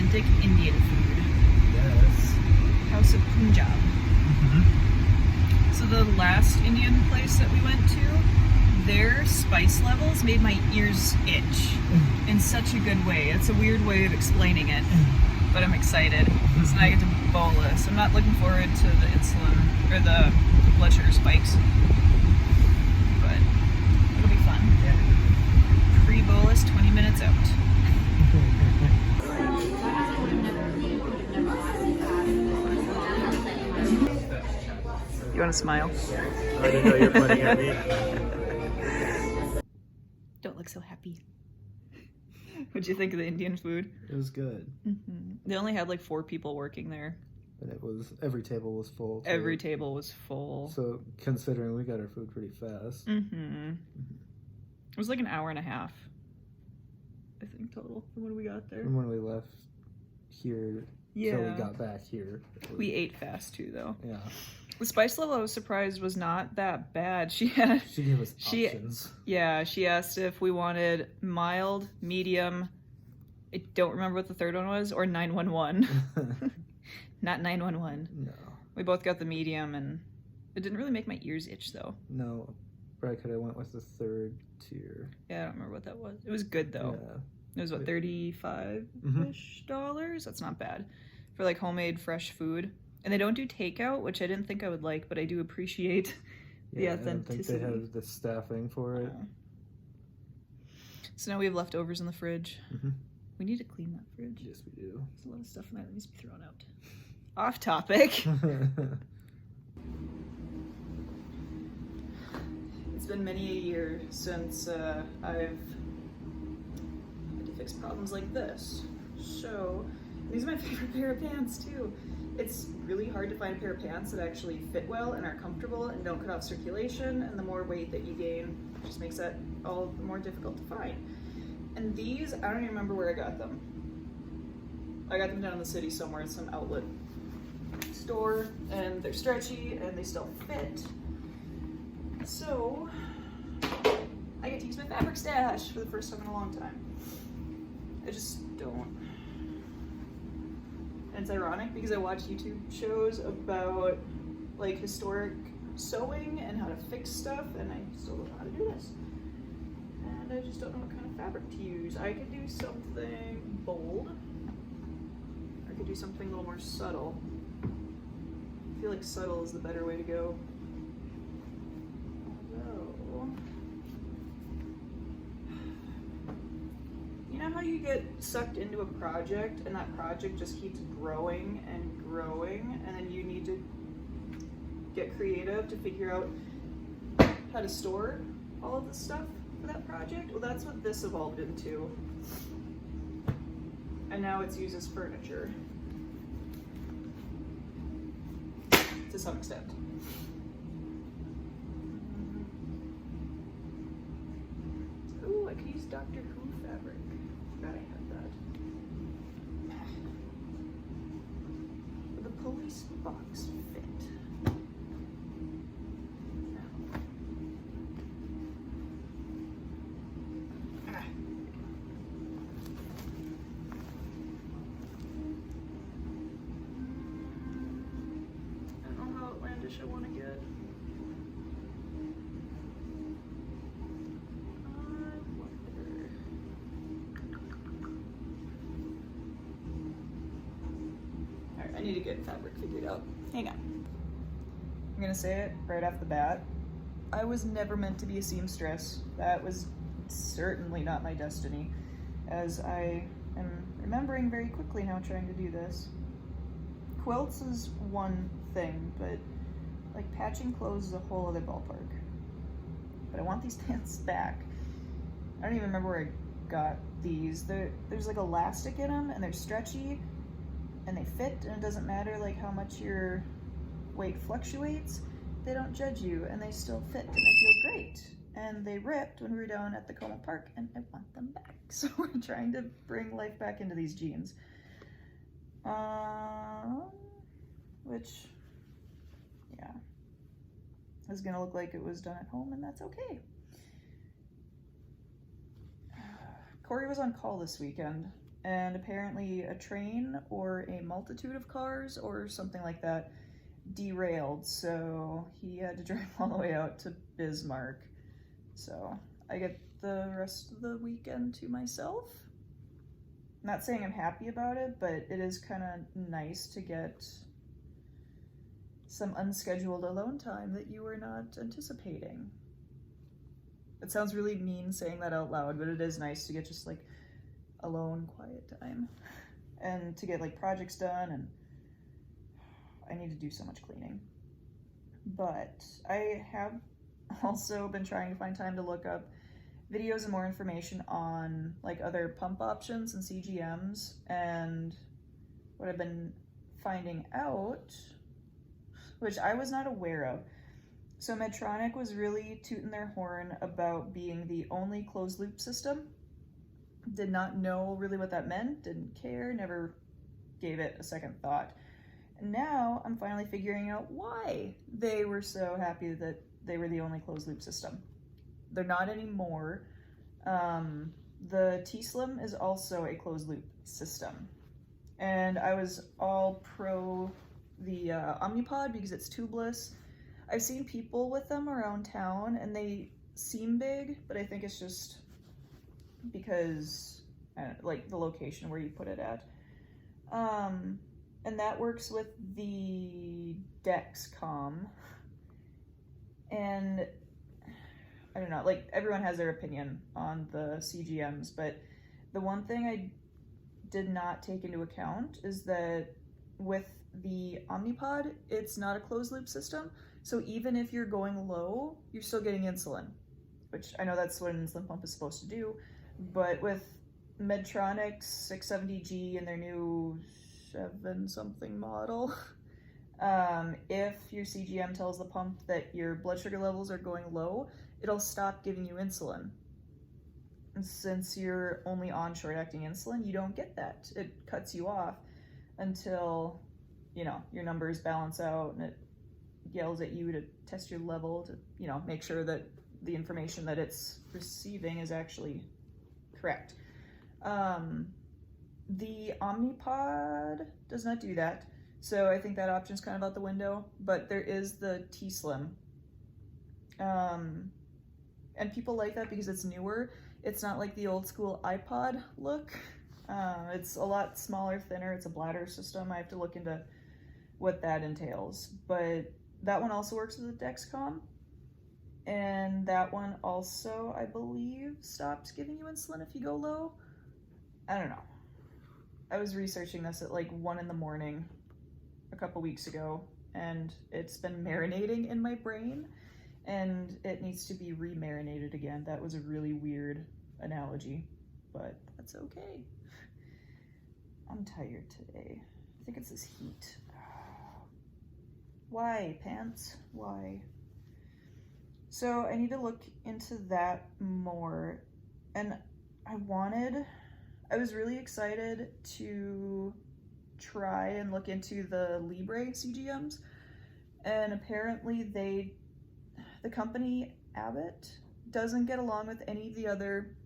authentic Indian food. Yes. House of Punjab. Mm-hmm. So the last Indian place that we went to, their spice levels made my ears itch in such a good way. It's a weird way of explaining it, but I'm excited. So now I get to bolus. I'm not looking forward to the insulin or the blood sugar spikes, but it'll be fun. Yeah. Pre-bolus, 20 minutes out. You want to smile? I didn't know you were pointing at me. Don't look so happy. What'd you think of the Indian food? It was good. Mm-hmm. They only had like 4 people working there. And it was, every table was full. Too. Every table was full. So considering we got our food pretty fast. Mm-hmm. It was like an hour and a half, I think, total from when we got there. And when we left here, till we got back here. We ate fast too, though. Yeah. The spice level I was surprised was not that bad. She gave us options. Yeah, she asked if we wanted mild, medium, I don't remember what the third one was, or 911. Not 911. No. We both got the medium, and it didn't really make my ears itch, though. No. Probably could have went with the third tier. Yeah, I don't remember what that was. It was good, though. Yeah. It was, what, $35-ish dollars? That's not bad. For, like, homemade, fresh food. And they don't do takeout, which I didn't think I would like, but I do appreciate the authenticity. I don't think they have the staffing for it. So now we have leftovers in the fridge. Mm-hmm. We need to clean that fridge. Yes, we do. There's a lot of stuff in there that needs to be thrown out. Off topic. It's been many a year since I've had to fix problems like this. So, these are my favorite pair of pants too. It's really hard to find a pair of pants that actually fit well and are comfortable and don't cut off circulation, and the more weight that you gain just makes that all the more difficult to find. And these, I don't even remember where I got them. I got them down in the city somewhere in some outlet store, and they're stretchy and they still fit. So I get to use my fabric stash for the first time in a long time. I just don't. And it's ironic because I watch YouTube shows about like historic sewing and how to fix stuff, and I still don't know how to do this. And I just don't know what kind of fabric to use. I could do something bold. I could do something a little more subtle. I feel like subtle is the better way to go. Although, you know how you get sucked into a project and that project just keeps growing and growing, and then you need to get creative to figure out how to store all of the stuff for that project? Well, that's what this evolved into. And now it's used as furniture. To some extent. Ooh, I could use Doctor Who fabric. Forgot I had that. Would the police box fit? I want to get. Alright, I need to get fabric figured out. Hang on. I'm gonna say it right off the bat. I was never meant to be a seamstress. That was certainly not my destiny, as I am remembering very quickly now trying to do this. Quilts is one thing, but like patching clothes is a whole other ballpark. But I want these pants back. I don't even remember where I got these. There's like elastic in them, and they're stretchy, and they fit, and it doesn't matter like how much your weight fluctuates. They don't judge you, and they still fit, and they feel great. And they ripped when we were down at the Como Park, and I want them back. So we're trying to bring life back into these jeans. Which, yeah, is gonna look like it was done at home, and that's okay. Corey was on call this weekend, and apparently a train or a multitude of cars or something like that derailed, so he had to drive all the way out to Bismarck. So I get the rest of the weekend to myself. I'm not saying I'm happy about it, but it is kind of nice to get some unscheduled alone time that you were not anticipating. It sounds really mean saying that out loud, but it is nice to get just like alone, quiet time and to get like projects done, and I need to do so much cleaning. But I have also been trying to find time to look up videos and more information on like other pump options and CGMs, and what I've been finding out, which I was not aware of. So Medtronic was really tooting their horn about being the only closed loop system. Did not know really what that meant, didn't care, never gave it a second thought. And now I'm finally figuring out why they were so happy that they were the only closed loop system. They're not anymore. The T-Slim is also a closed loop system. And I was all pro the Omnipod because it's tubeless. I've seen people with them around town and they seem big, but I think it's just because like the location where you put it at. And that works with the Dexcom. And I don't know, like everyone has their opinion on the CGMs, but the one thing I did not take into account is that with the Omnipod, it's not a closed loop system. So even if you're going low, you're still getting insulin, which I know that's what an insulin pump is supposed to do. But with Medtronic's 670G and their new 7-something model, if your CGM tells the pump that your blood sugar levels are going low, it'll stop giving you insulin. And since you're only on short-acting insulin, you don't get that. It cuts you off until, you know, your numbers balance out and it yells at you to test your level to, you know, make sure that the information that it's receiving is actually correct. The Omnipod does not do that, so I think that option's kind of out the window, but there is the T-Slim. And people like that because it's newer. It's not like the old school iPod look. It's a lot smaller, thinner. It's a bladder system. I have to look into what that entails. But that one also works with the Dexcom. And that one also, I believe, stops giving you insulin if you go low. I don't know. I was researching this at like 1 a.m. a couple weeks ago, and it's been marinating in my brain, and it needs to be remarinated again. That was a really weird analogy, but that's okay. I'm tired today. I think it's this heat. Why, pants? Why? So I need to look into that more, and I was really excited to try and look into the Libre CGMs, and apparently the company Abbott doesn't get along with any of the other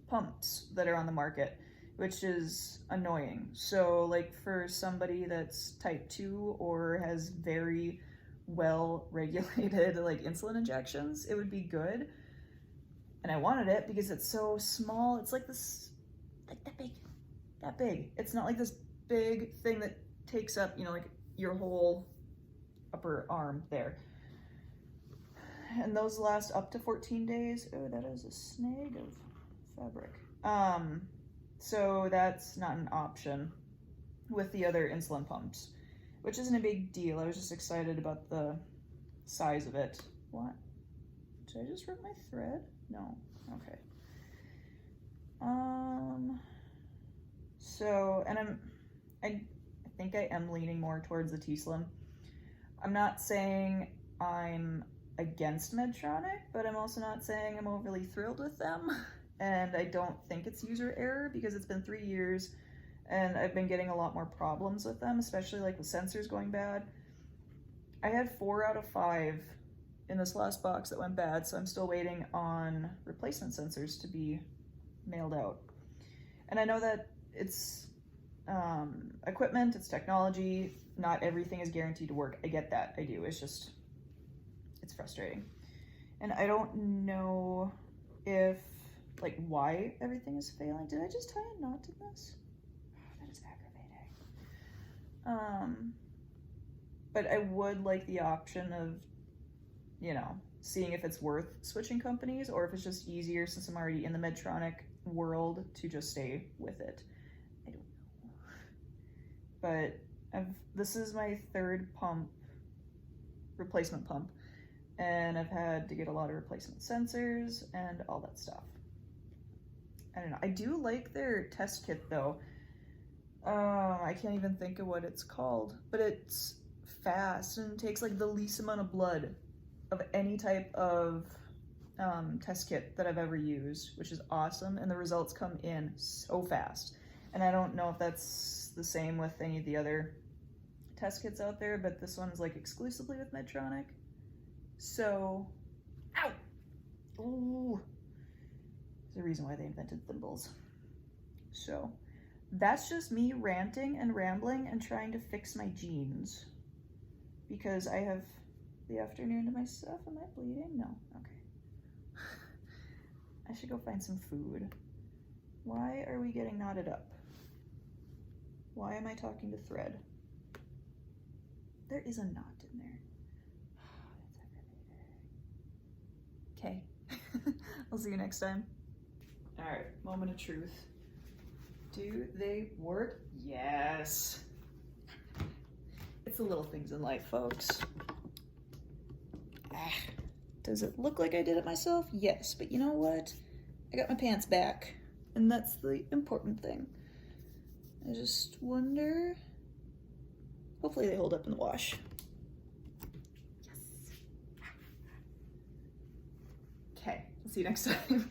pumps that are on the market, which is annoying. So like for somebody that's type 2 or has very well regulated like insulin injections, it would be good. And I wanted it because it's so small. It's like this, like that big. It's not like this big thing that takes up, you know, like your whole upper arm there. And those last up to 14 days. Oh, that is a snag of fabric. So that's not an option with the other insulin pumps, which isn't a big deal. I was just excited about the size of it. What? Did I just rip my thread? No. Okay. So, and I think I am leaning more towards the T-Slim. I'm not saying I'm against Medtronic, but I'm also not saying I'm overly thrilled with them. And I don't think it's user error because it's been 3 years and I've been getting a lot more problems with them, especially like with sensors going bad. I had 4 out of 5 in this last box that went bad, so I'm still waiting on replacement sensors to be mailed out. And I know that it's equipment, it's technology. Not everything is guaranteed to work. I get that. I do. It's just, it's frustrating. And I don't know if, like, why everything is failing. Did I just tie a knot in this? Oh, that is aggravating. But I would like the option of, you know, seeing if it's worth switching companies or if it's just easier since I'm already in the Medtronic world to just stay with it. I don't know. But this is my third replacement pump, and I've had to get a lot of replacement sensors and all that stuff. I don't know. I do like their test kit though. I can't even think of what it's called, but it's fast and takes like the least amount of blood of any type of test kit that I've ever used, which is awesome, and the results come in so fast. And I don't know if that's the same with any of the other test kits out there, but this one is like exclusively with Medtronic. So, ow! Ooh. There's a reason why they invented thimbles. So, that's just me ranting and rambling and trying to fix my jeans. Because I have the afternoon to myself. Am I bleeding? No. Okay. I should go find some food. Why are we getting knotted up? Why am I talking to thread? There is a knot in there. Okay. I'll see you next time. All right, moment of truth. Do they work? Yes. It's the little things in life, folks. Does it look like I did it myself? Yes, but you know what? I got my pants back, and that's the important thing. I just wonder, hopefully they hold up in the wash. Yes. Okay, I'll see you next time.